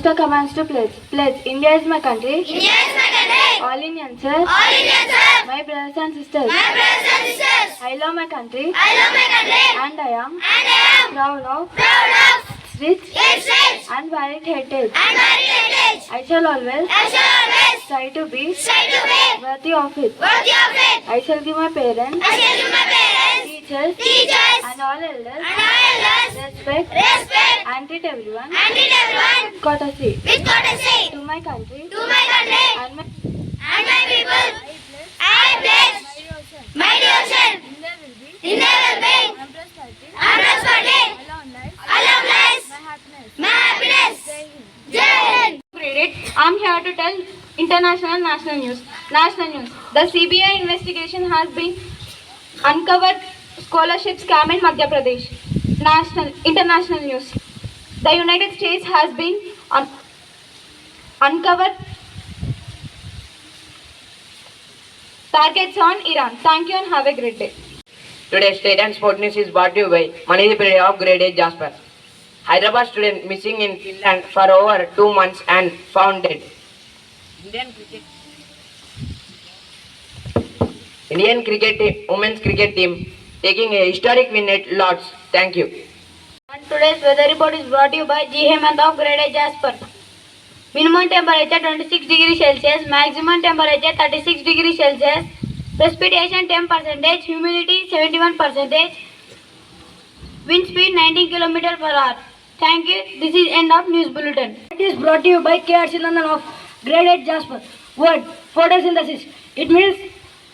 Mr. commands to pledge. Pledge. India is my country. India is my country. All Indians, sir. All Indians, sir. My brothers and sisters. My brothers and sisters. I love my country. I love my country. And I am proud of Proud of its rich its rich and varied heritage. and varied heritage. I shall always I shall always try to be try to be worthy of it. worthy of it. I shall give my parents, I shall give my parents, teachers, and all elders and all elders respect and treat everyone and treat everyone courtesy. with courtesy. To my country To my country and my and my people, I pledge my devotion. In there will be prosperity, a long life, my happiness. Jai Hind. Grade 8. I'm here to tell international national news. National news. The CBI investigation has been uncovered scholarship scam in Madhya Pradesh. International news. The United States has been uncovered targets on Iran. Thank you and have a great day. Today's state and sport news is brought to you by Manipuri of Grade VIII Jasper. Hyderabad student missing in Finland for over 2 months and found dead. Indian cricket team, women's cricket team taking a historic win at Lords. Thank you. And today's weather report is brought to you by G. Hemant of Grade VIII Jasper. Minimum temperature 26 degrees Celsius, maximum temperature 36 degrees Celsius, precipitation 10%, humidity 71%, wind speed 19 km per hour. Thank you. This is end of news bulletin. It is brought to you by K.R. Sinandan of Grade VIII Jasper. Word photosynthesis. It means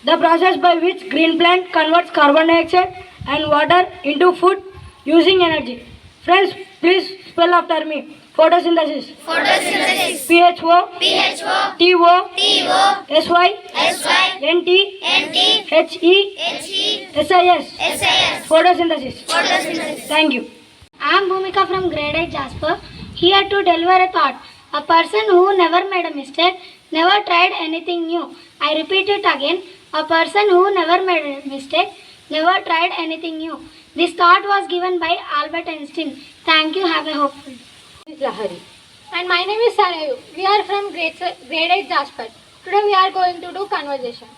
the process by which green plant converts carbon dioxide and water into food using energy. Friends, please spell after me. Photosynthesis. Photosynthesis. PHO. PHO. TO. TO. SY. SY. NT. NT. HE. HE. SIS. SIS. Photosynthesis. Photosynthesis. Thank you. I am Bhumika from Grade 8 Jasper, here to deliver a thought. A person who never made a mistake, never tried anything new. I repeat it again. A person who never made a mistake, never tried anything new. This thought was given by Albert Einstein. Thank you. Have a hopeful day. Is Lahari. And my name is Sarayu. We are from Grade 8 Jasper. Today we are going to do conversation.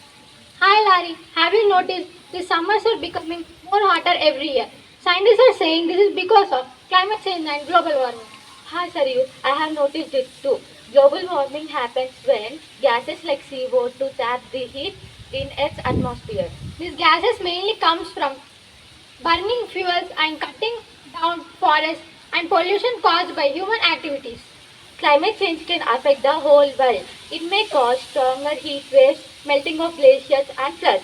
Hi Larry, have you noticed the summers are becoming more hotter every year? Scientists are saying this is because of climate change and global warming. Hi Sarayu, I have noticed it too. Global warming happens when gases like CO2 trap the heat in Earth's atmosphere. These gases mainly comes from burning fuels and cutting down forests and pollution caused by human activities. Climate change can affect the whole world. It may cause stronger heat waves, melting of glaciers and floods.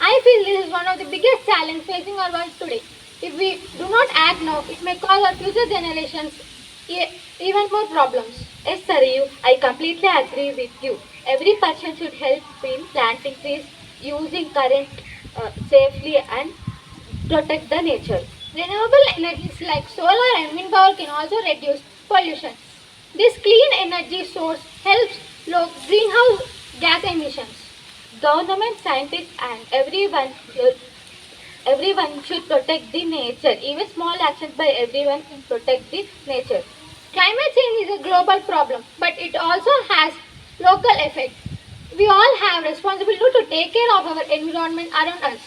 I feel this is one of the biggest challenges facing our world today. If we do not act now, it may cause our future generations even more problems. Yes Sarayu, I completely agree with you. Every person should help in planting trees, using current safely and protect the nature. Renewable energies like solar and wind power can also reduce pollution. This clean energy source helps lower greenhouse gas emissions. Government, scientists and everyone should protect the nature. Even small actions by everyone can protect the nature. Climate change is a global problem, but it also has local effects. We all have responsibility to take care of our environment around us.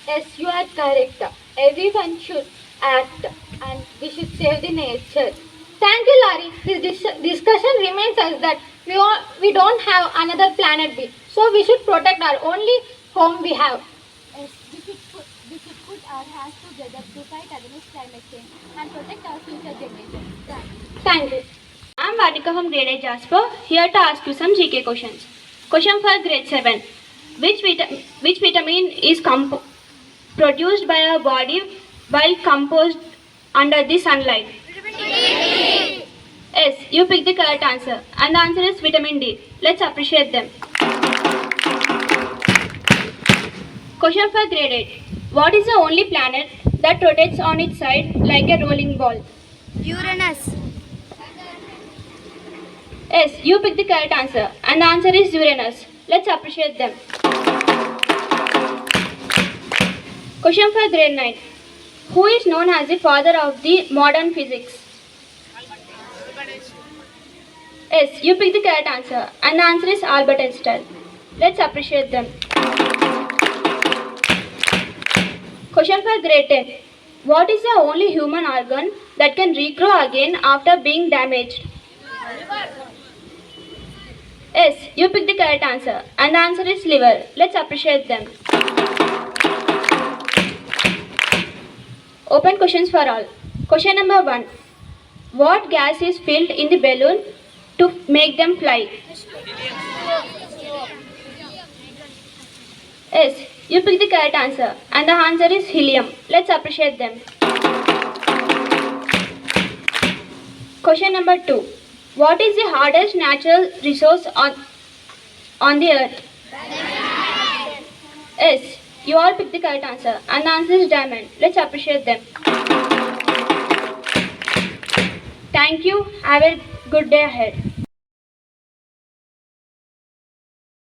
Yes, you are correct. Everyone should act and we should save the nature. Thank you, Larry. This discussion reminds us that we don't have another planet B, so we should protect our only home we have. Yes, we should put our hands together to fight against climate change and protect our future generations. Thank you. I am Vatika from Grade 8 Jasper, here to ask you some GK questions. Question for Grade 7. Which vitamin is produced by our body while composed under the sunlight? Yes, you picked the correct answer. And the answer is vitamin D. Let's appreciate them. Question for Grade 8. What is the only planet that rotates on its side like a rolling ball? Uranus. Yes, you picked the correct answer. And the answer is Uranus. Let's appreciate them. Question for Grade 9. Who is known as the father of the modern physics? Yes, you picked the correct answer, and the answer is Albert Einstein. Let's appreciate them. Question for grade 10. What is the only human organ that can regrow again after being damaged? Yes, you picked the correct answer, and the answer is liver. Let's appreciate them. Open questions for all. Question number 1. What gas is filled in the balloon to make them fly? Yes, you picked the correct answer, and the answer is helium. Let's appreciate them. Question number 2. What is the hardest natural resource on the earth? Yes, you all picked the correct answer, and the answer is diamond. Let's appreciate them. Thank you. Have a good day ahead.